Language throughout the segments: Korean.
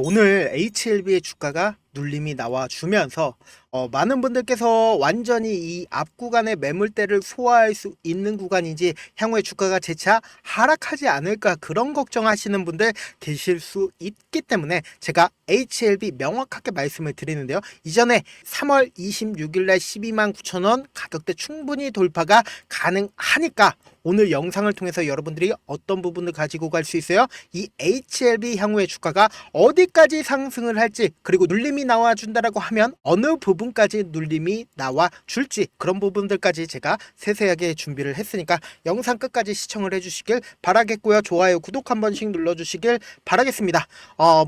오늘 HLB의 주가가 눌림이 나와주면서 많은 분들께서 완전히 이 앞 구간의 매물대를 소화할 수 있는 구간인지 향후에 주가가 재차 하락하지 않을까 그런 걱정하시는 분들 계실 수 있기 때문에 제가 HLB 명확하게 말씀을 드리는데요. 이전에 3월 26일 날 12만 9천 원 가격대 충분히 돌파가 가능하니까 오늘 영상을 통해서 여러분들이 어떤 부분을 가지고 갈 수 있어요? 이 HLB 향후의 주가가 어디까지 상승을 할지, 그리고 눌림이 나와준다라고 하면 어느 부분까지 눌림이 나와줄지, 그런 부분들까지 제가 세세하게 준비를 했으니까 영상 끝까지 시청을 해주시길 바라겠고요. 좋아요, 구독 한 번씩 눌러주시길 바라겠습니다.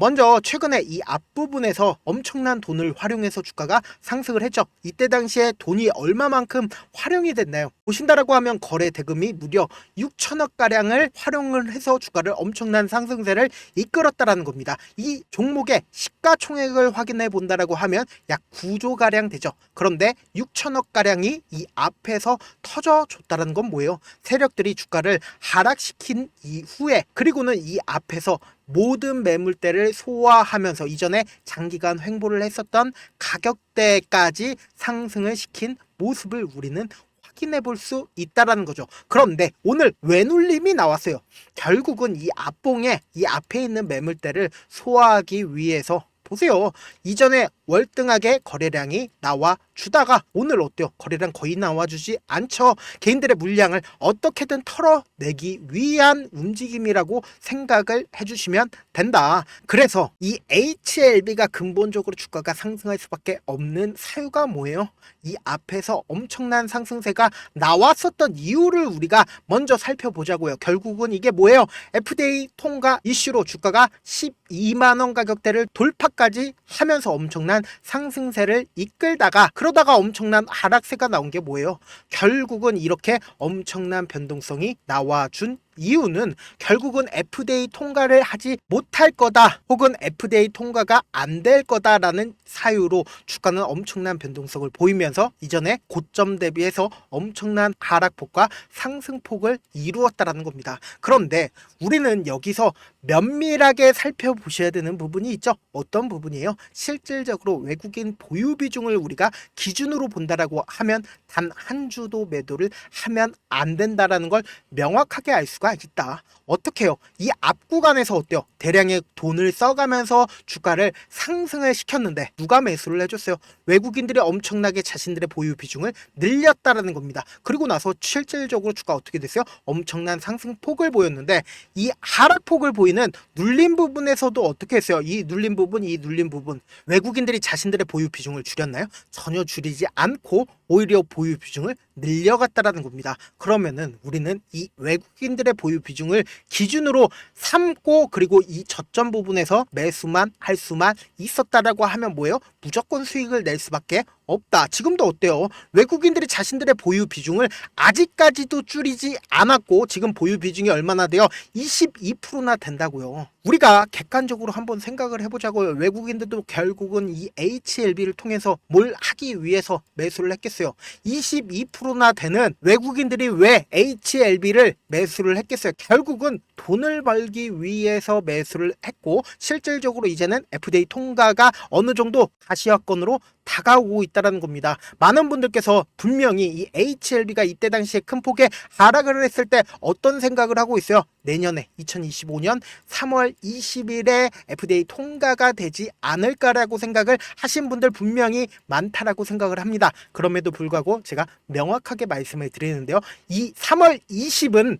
먼저 최근에 이 앞부분에서 엄청난 돈을 활용해서 주가가 상승을 했죠. 이때 당시에 돈이 얼마만큼 활용이 됐나요? 보신다라고 하면 거래 대금이 무려 6천억 가량을 활용을 해서 주가를 엄청난 상승세를 이끌었다라는 겁니다. 이 종목의 시가총액을 확인해 본다라고 하면 약 9조 가량 되죠. 그런데 6천억 가량이 이 앞에서 터져줬다라는 건 뭐예요? 세력들이 주가를 하락시킨 이후에, 그리고는 이 앞에서 모든 매물대를 소화하면서 이전에 장기간 횡보를 했었던 가격대까지 상승을 시킨 모습을 우리는 확인해 볼 수 있다라는 거죠. 그런데 오늘 외눌림이 나왔어요. 결국은 이 앞봉에 이 앞에 있는 매물대를 소화하기 위해서 보세요. 이전에 월등하게 거래량이 나와주다가 오늘 어때요? 거래량 거의 나와주지 않죠. 개인들의 물량을 어떻게든 털어내기 위한 움직임이라고 생각을 해주시면 된다. 그래서 이 HLB가 근본적으로 주가가 상승할 수밖에 없는 사유가 뭐예요? 이 앞에서 엄청난 상승세가 나왔었던 이유를 우리가 먼저 살펴보자고요. 결국은 이게 뭐예요? FDA 통과 이슈로 주가가 12만원 가격대를 돌파까지 하면서 엄청난 상승세를 이끌다가, 그러다가 엄청난 하락세가 나온 게 뭐예요? 결국은 이렇게 엄청난 변동성이 나와준 이유는 결국은 FDA 통과를 하지 못할 거다, 혹은 FDA 통과가 안 될 거다라는 사유로 주가는 엄청난 변동성을 보이면서 이전에 고점 대비해서 엄청난 하락폭과 상승폭을 이루었다라는 겁니다. 그런데 우리는 여기서 면밀하게 살펴보셔야 되는 부분이 있죠. 어떤 부분이에요? 실질적으로 외국인 보유 비중을 우리가 기준으로 본다라고 하면 단 한 주도 매도를 하면 안 된다라는 걸 명확하게 알 수가 있다. 어떻게 해요? 이 앞 구간에서 어때요? 대량의 돈을 써가면서 주가를 상승을 시켰는데 누가 매수를 해줬어요? 외국인들이 엄청나게 자신들의 보유 비중을 늘렸다라는 겁니다. 그리고 나서 실질적으로 주가 어떻게 됐어요? 엄청난 상승폭을 보였는데 이 하락폭을 보이는 눌림 부분에서도 어떻게 했어요? 이 눌림 부분 외국인들이 자신들의 보유 비중을 줄였나요? 전혀 줄이지 않고 오히려 보유 비중을 늘려갔다라는 겁니다. 그러면은 우리는 이 외국인들의 보유 비중을 기준으로 삼고, 그리고 이 저점 부분에서 매수만 할 수만 있었다라고 하면 뭐예요? 무조건 수익을 낼 수밖에 없다. 지금도 어때요? 외국인들이 자신들의 보유 비중을 아직까지도 줄이지 않았고 지금 보유 비중이 얼마나 돼요? 22%나 된다고요. 우리가 객관적으로 한번 생각을 해보자고요. 외국인들도 결국은 이 HLB를 통해서 뭘 하기 위해서 매수를 했겠어요? 22%나 되는 외국인들이 왜 HLB를 매수를 했겠어요? 결국은 돈을 벌기 위해서 매수를 했고, 실질적으로 이제는 FDA 통과가 어느 정도 가시화권으로 다가오고 있다는 겁니다. 많은 분들께서 분명히 이 HLB가 이때 당시에 큰 폭의 하락을 했을 때 어떤 생각을 하고 있어요? 내년에 2025년 3월 20일에 FDA 통과가 되지 않을까라고 생각을 하신 분들 분명히 많다라고 생각을 합니다. 그럼에도 불구하고 제가 명확하게 말씀을 드리는데요. 이 3월 20은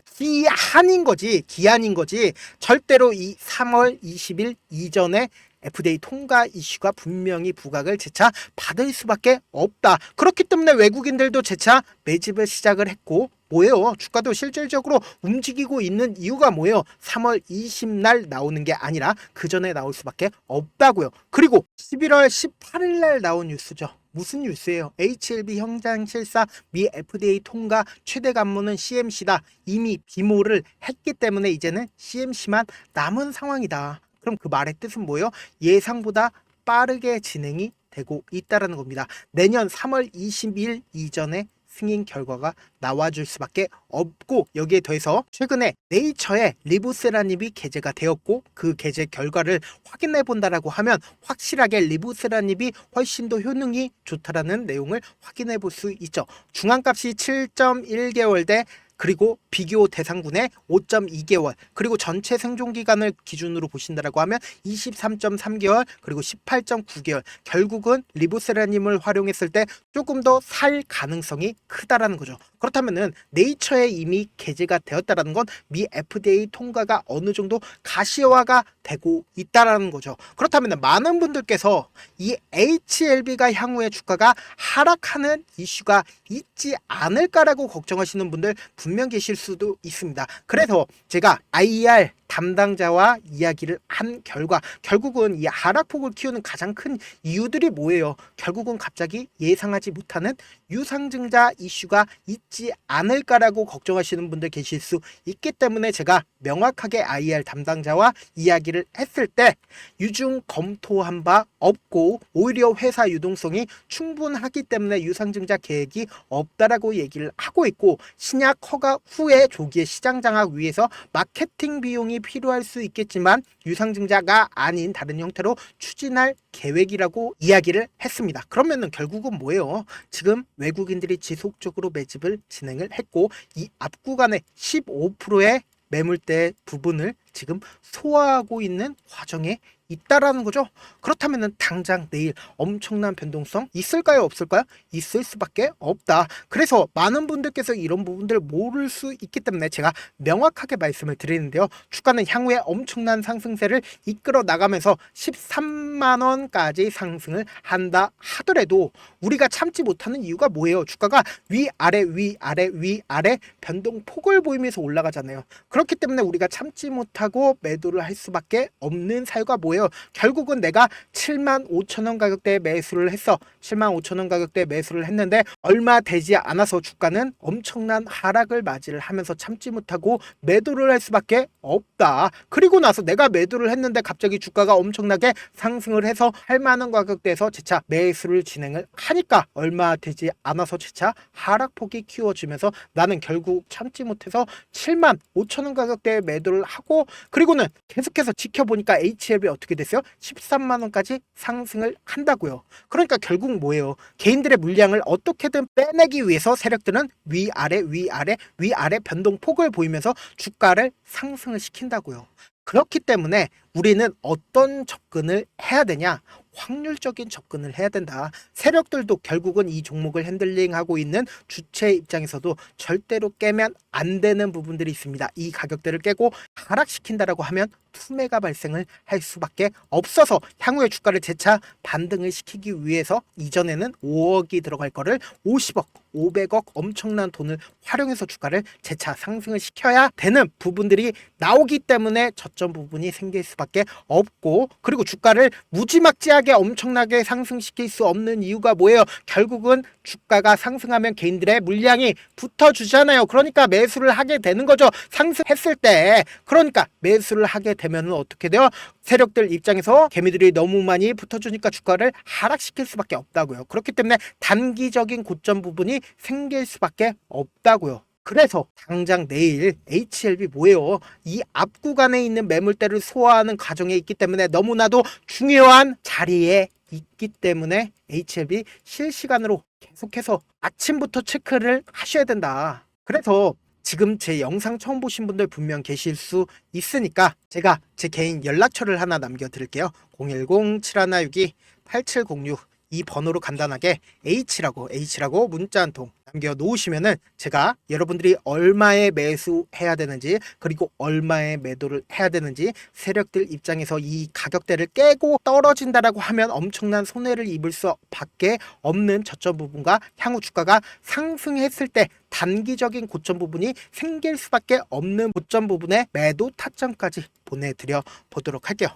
기한인 거지 절대로 이 3월 20일 이전에 FDA 통과 이슈가 분명히 부각을 재차 받을 수밖에 없다. 그렇기 때문에 외국인들도 재차 매집을 시작을 했고, 뭐예요? 주가도 실질적으로 움직이고 있는 이유가 뭐예요? 3월 20날 나오는 게 아니라 그 전에 나올 수밖에 없다고요. 그리고 11월 18일 날 나온 뉴스죠. 무슨 뉴스예요? HLB 현장 실사 미 FDA 통과 최대 관문은 CMC다. 이미 비모를 했기 때문에 이제는 CMC만 남은 상황이다. 그럼 그 말의 뜻은 뭐예요? 예상보다 빠르게 진행이 되고 있다는 겁니다. 내년 3월 20일 이전에 승인 결과가 나와줄 수밖에 없고, 여기에 더해서 최근에 네이처에 리보세라닙이 게재가 되었고 그 게재 결과를 확인해 본다라고 하면 확실하게 리보세라닙이 훨씬 더 효능이 좋다라는 내용을 확인해 볼 수 있죠. 중앙값이 7.1개월 대 그리고 비교 대상군의 5.2개월, 그리고 전체 생존 기간을 기준으로 보신다라고 하면 23.3개월, 그리고 18.9개월. 결국은 리보세라님을 활용했을 때 조금 더 살 가능성이 크다라는 거죠. 그렇다면은 네이처에 이미 게재가 되었다라는 건 미 FDA 통과가 어느 정도 가시화가 되고 있다라는 거죠. 그렇다면 많은 분들께서 이 HLB가 향후에 주가가 하락하는 이슈가 있지 않을까라고 걱정하시는 분들 분명 계실 수도 있습니다. 그래서 제가 IR 담당자와 이야기를 한 결과 결국은 이 하락폭을 키우는 가장 큰 이유들이 뭐예요? 결국은 갑자기 예상하지 못하는 유상증자 이슈가 있지 않을까라고 걱정하시는 분들 계실 수 있기 때문에 제가 명확하게 IR 담당자와 이야기를 했을 때 유중 검토한 바 없고 오히려 회사 유동성이 충분하기 때문에 유상증자 계획이 없다라고 얘기를 하고 있고, 신약 허가 후에 조기에 시장 장악 위해서 마케팅 비용이 필요할 수 있겠지만 유상증자가 아닌 다른 형태로 추진할 계획이라고 이야기를 했습니다. 그러면은 결국은 뭐예요? 지금 외국인들이 지속적으로 매집을 진행을 했고 이 앞 구간에 15%의 매물대 부분을 지금 소화하고 있는 과정에 있다라는 거죠. 그렇다면 당장 내일 엄청난 변동성 있을까요? 없을까요? 있을 수밖에 없다. 그래서 많은 분들께서 이런 부분들을 모를 수 있기 때문에 제가 명확하게 말씀을 드리는데요. 주가는 향후에 엄청난 상승세를 이끌어 나가면서 13만원까지 상승을 한다 하더라도 우리가 참지 못하는 이유가 뭐예요? 주가가 위아래 위아래 위아래 변동폭을 보이면서 올라가잖아요. 그렇기 때문에 우리가 참지 못하고 매도를 할 수밖에 없는 사유가 뭐예요? 결국은 내가 75,000원 가격대에 매수를 했어. 75,000원 가격대에 매수를 했는데 얼마 되지 않아서 주가는 엄청난 하락을 맞이를 하면서 참지 못하고 매도를 할 수밖에 없다. 그리고 나서 내가 매도를 했는데 갑자기 주가가 엄청나게 상승을 해서 8만원 가격대에서 재차 매수를 진행을 하니까 얼마 되지 않아서 재차 하락폭이 키워지면서 나는 결국 참지 못해서 75,000원 가격대에 매도를 하고, 그리고는 계속해서 지켜보니까 HLB 어떻게 됐어요? 13만원까지 상승을 한다고요. 그러니까 결국 뭐예요? 개인들의 물량을 어떻게든 빼내기 위해서 세력들은 위아래 위아래 위아래 변동폭을 보이면서 주가를 상승을 시킨다고요. 그렇기 때문에 우리는 어떤 접근을 해야 되냐? 확률적인 접근을 해야 된다. 세력들도 결국은 이 종목을 핸들링하고 있는 주체 입장에서도 절대로 깨면 안 되는 부분들이 있습니다. 이 가격대를 깨고 하락시킨다라고 하면 투매가 발생을 할 수밖에 없어서 향후에 주가를 재차 반등을 시키기 위해서 이전에는 5억이 들어갈 거를 50억 500억 엄청난 돈을 활용해서 주가를 재차 상승을 시켜야 되는 부분들이 나오기 때문에 저점 부분이 생길 수밖에 없고, 그리고 주가를 무지막지하게 엄청나게 상승시킬 수 없는 이유가 뭐예요? 결국은 주가가 상승하면 개인들의 물량이 붙어주잖아요. 그러니까 매수를 하게 되는 거죠. 상승했을 때. 그러니까 매수를 하게 되면 어떻게 돼요? 세력들 입장에서 개미들이 너무 많이 붙어주니까 주가를 하락시킬 수밖에 없다고요. 그렇기 때문에 단기적인 고점 부분이 생길 수밖에 없다고요. 그래서 당장 내일 HLB 뭐예요? 이 앞 구간에 있는 매물대를 소화하는 과정에 있기 때문에 너무나도 중요한 자리에 있기 때문에 HLB 실시간으로 계속해서 아침부터 체크를 하셔야 된다. 그래서 지금 제 영상 처음 보신 분들 분명 계실 수 있으니까 제가 제 개인 연락처를 하나 남겨드릴게요. 010-7162-8706 이 번호로 간단하게 H라고 문자 한 통 남겨놓으시면은 제가 여러분들이 얼마에 매수해야 되는지 그리고 얼마에 매도를 해야 되는지, 세력들 입장에서 이 가격대를 깨고 떨어진다라고 하면 엄청난 손해를 입을 수밖에 없는 저점 부분과 향후 주가가 상승했을 때 단기적인 고점 부분이 생길 수밖에 없는 고점 부분의 매도 타점까지 보내드려 보도록 할게요.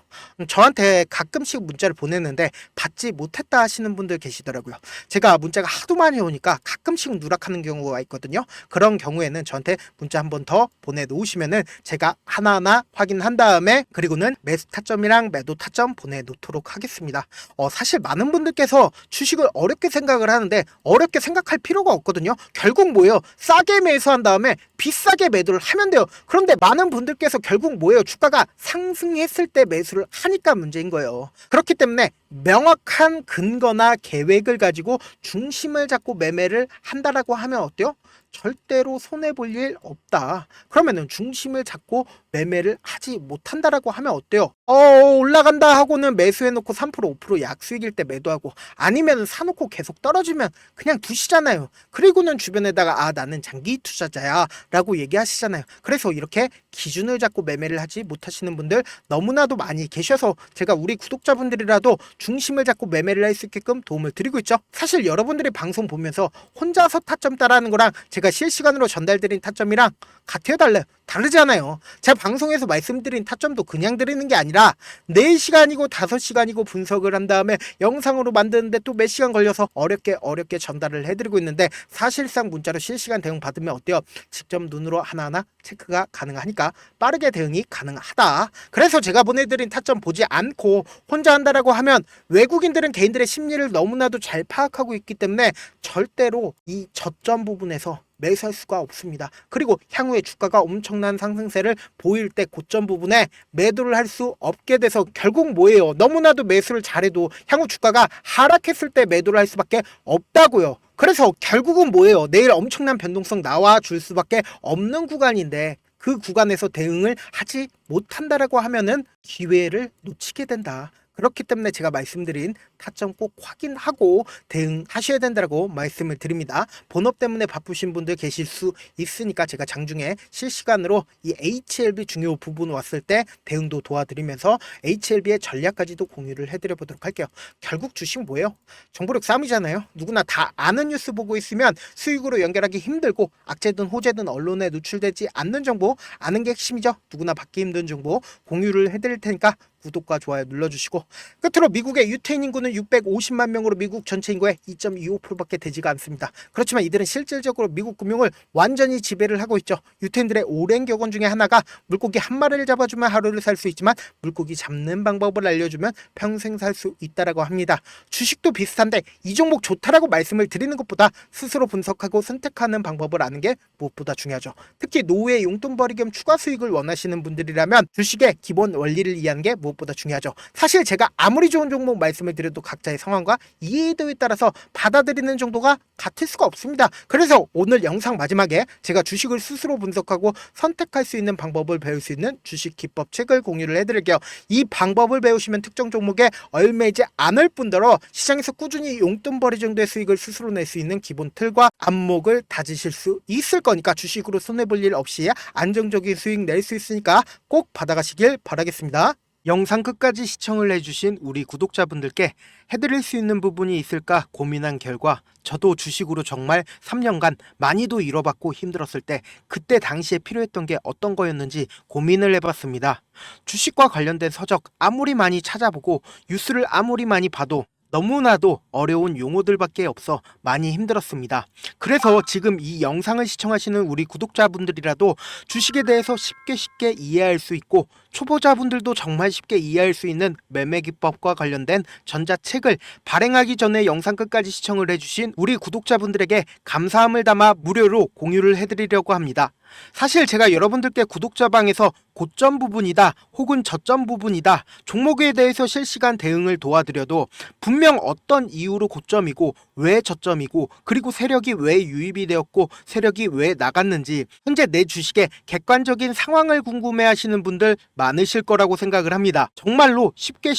저한테 가끔씩 문자를 보내는데 받지 못했다 하시는 분들 계시더라고요. 제가 문자가 하도 많이 오니까 가끔씩 누락하는 경우가 있거든요. 그런 경우에는 저한테 문자 한 번 더 보내놓으시면은 제가 하나하나 확인한 다음에 그리고는 매수 타점이랑 매도 타점 보내놓도록 하겠습니다. 사실 많은 분들께서 주식을 어렵게 생각을 하는데 어렵게 생각할 필요가 없거든요. 결국 뭐예요? 싸게 매수한 다음에 비싸게 매도를 하면 돼요. 그런데 많은 분들께서 결국 뭐예요? 주가가 상승했을 때 매수를 하니까 문제인 거예요. 그렇기 때문에 명확한 근거나 계획을 가지고 중심을 잡고 매매를 한다라고 하면 어때요? 절대로 손해볼 일 없다. 그러면은 중심을 잡고 매매를 하지 못한다라고 하면 어때요? 올라간다 하고는 매수해놓고 3% 5% 약수익일 때 매도하고 아니면 사놓고 계속 떨어지면 그냥 두시잖아요. 그리고는 주변에다가 나는 장기 투자자야 라고 얘기하시잖아요. 그래서 이렇게 기준을 잡고 매매를 하지 못하시는 분들 너무나도 많이 계셔서 제가 우리 구독자분들이라도 중심을 잡고 매매를 할 수 있게끔 도움을 드리고 있죠. 사실 여러분들이 방송 보면서 혼자서 타점 따라하는 거랑 제가 실시간으로 전달드린 타점이랑 같아요, 달라요? 다르잖아요. 제가 방송에서 말씀드린 타점도 그냥 드리는 게 아니라 4시간이고 5시간이고 분석을 한 다음에 영상으로 만드는데 또 몇 시간 걸려서 어렵게 전달을 해드리고 있는데 사실상 문자로 실시간 대응 받으면 어때요? 직접 눈으로 하나하나 체크가 가능하니까 빠르게 대응이 가능하다. 그래서 제가 보내드린 타점 보지 않고 혼자 한다라고 하면 외국인들은 개인들의 심리를 너무나도 잘 파악하고 있기 때문에 절대로 이 저점 부분에서 매수할 수가 없습니다. 그리고 향후에 주가가 엄청난 상승세를 보일 때 고점 부분에 매도를 할 수 없게 돼서 결국 뭐예요? 너무나도 매수를 잘해도 향후 주가가 하락했을 때 매도를 할 수밖에 없다고요. 그래서 결국은 뭐예요? 내일 엄청난 변동성 나와 줄 수밖에 없는 구간인데 그 구간에서 대응을 하지 못한다라고 하면은 기회를 놓치게 된다. 그렇기 때문에 제가 말씀드린 타점 꼭 확인하고 대응하셔야 된다고 말씀을 드립니다. 본업 때문에 바쁘신 분들 계실 수 있으니까 제가 장중에 실시간으로 이 HLB 중요 부분 왔을 때 대응도 도와드리면서 HLB의 전략까지도 공유를 해드려 보도록 할게요. 결국 주식 뭐예요? 정보력 싸움이잖아요. 누구나 다 아는 뉴스 보고 있으면 수익으로 연결하기 힘들고 악재든 호재든 언론에 노출되지 않는 정보 아는 게 핵심이죠. 누구나 받기 힘든 정보 공유를 해드릴 테니까 구독과 좋아요 눌러주시고 끝으로 미국의 유태인 인구는 650만 명으로 미국 전체 인구의 2.25%밖에 되지가 않습니다. 그렇지만 이들은 실질적으로 미국 금융을 완전히 지배를 하고 있죠. 유태인들의 오랜 격언 중에 하나가 물고기 한 마리를 잡아주면 하루를 살 수 있지만 물고기 잡는 방법을 알려주면 평생 살 수 있다라고 합니다. 주식도 비슷한데 이 종목 좋다라고 말씀을 드리는 것보다 스스로 분석하고 선택하는 방법을 아는 게 무엇보다 중요하죠. 특히 노후에 용돈벌이 겸 추가 수익을 원하시는 분들이라면 주식의 기본 원리를 이해하는 게 무엇보다 중요하죠. 사실 제가 아무리 좋은 종목 말씀을 드려도 각자의 상황과 이해도에 따라서 받아들이는 정도가 같을 수가 없습니다. 그래서 오늘 영상 마지막에 제가 주식을 스스로 분석하고 선택할 수 있는 방법을 배울 수 있는 주식 기법 책을 공유를 해드릴게요. 이 방법을 배우시면 특정 종목에 얽매이지 않을 뿐더러 시장에서 꾸준히 용돈벌이 정도의 수익을 스스로 낼 수 있는 기본 틀과 안목을 다지실 수 있을 거니까 주식으로 손해볼 일 없이 안정적인 수익 낼 수 있으니까 꼭 받아가시길 바라겠습니다. 영상 끝까지 시청을 해주신 우리 구독자분들께 해드릴 수 있는 부분이 있을까 고민한 결과 저도 주식으로 정말 3년간 많이도 잃어봤고 힘들었을 때 그때 당시에 필요했던 게 어떤 거였는지 고민을 해봤습니다. 주식과 관련된 서적 아무리 많이 찾아보고 뉴스를 아무리 많이 봐도 너무나도 어려운 용어들밖에 없어 많이 힘들었습니다. 그래서 지금 이 영상을 시청하시는 우리 구독자분들이라도 주식에 대해서 쉽게 이해할 수 있고 초보자분들도 정말 쉽게 이해할 수 있는 매매 기법과 관련된 전자책을 발행하기 전에 영상 끝까지 시청을 해주신 우리 구독자분들에게 감사함을 담아 무료로 공유를 해드리려고 합니다. 사실 제가 여러분들께 구독자방에서 고점 부분이다 혹은 저점 부분이다 종목에 대해서 실시간 대응을 도와드려도 분명 어떤 이유로 고점이고 왜 저점이고 그리고 세력이 왜 유입이 되었고 세력이 왜 나갔는지 현재 내 주식의 객관적인 상황을 궁금해하시는 분들 많으실 거라고 생각을 합니다. 정말로 쉽게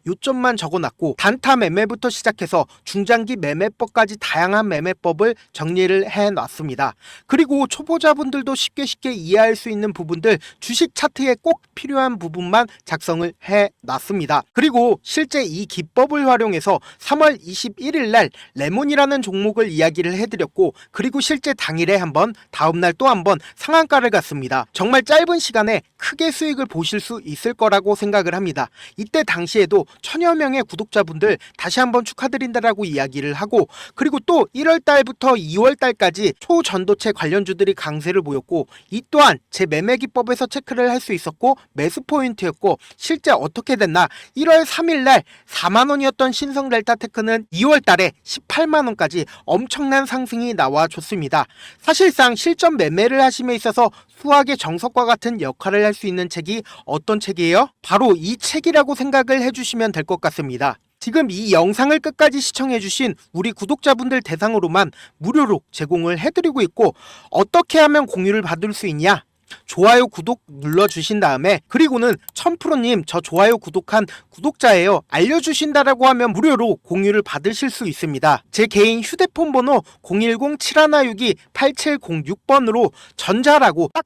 요점만 적어놨고 단타 매매부터 시작해서 중장기 매매법까지 다양한 매매법을 정리를 해놨습니다. 그리고 초보자분들도 초보자도 쉽게 이해할 수 있는 부분들, 주식 차트에 꼭 필요한 부분만 작성을 해놨습니다. 그리고 실제 이 기법을 활용해서 3월 21일 날 레몬이라는 종목을 이야기를 해드렸고, 그리고 실제 당일에 한번, 다음날 또 한번 상한가를 갔습니다. 정말 짧은 시간에 크게 수익을 보실 수 있을 거라고 생각을 합니다. 이때 당시에도 천여 명의 구독자분들 다시 한번 축하드린다라고 이야기를 하고, 그리고 또 1월 달부터 2월 달까지 초전도체 관련주들이 강세를 보였고, 이 또한 제 매매 기법에서 체크를 할 수 있었고 매수 포인트였고, 실제 어떻게 됐나, 1월 3일 날 4만원이었던 신성 델타테크는 2월 달에 18만원까지 엄청난 상승이 나와줬습니다. 사실상 실전 매매를 하심에 있어서 수학의 정석과 같은 역할을 할 수 있는 책이 어떤 책이에요? 바로 이 책이라고 생각을 해주시면 될 것 같습니다. 지금 이 영상을 끝까지 시청해주신 우리 구독자분들 대상으로만 무료로 제공을 해드리고 있고, 어떻게 하면 공유를 받을 수 있냐? 좋아요 구독 눌러주신 다음에, 그리고는 1000%님 저 좋아요 구독한 구독자예요 알려주신다라고 하면 무료로 공유를 받으실 수 있습니다. 제 개인 휴대폰 번호 010-7162-8706번으로 전자라고 딱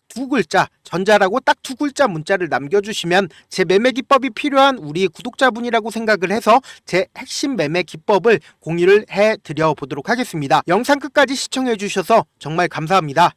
두 글자 문자를 남겨주시면 제 매매 기법이 필요한 우리 구독자분이라고 생각을 해서 제 핵심 매매 기법을 공유를 해드려 보도록 하겠습니다. 영상 끝까지 시청해 주셔서 정말 감사합니다.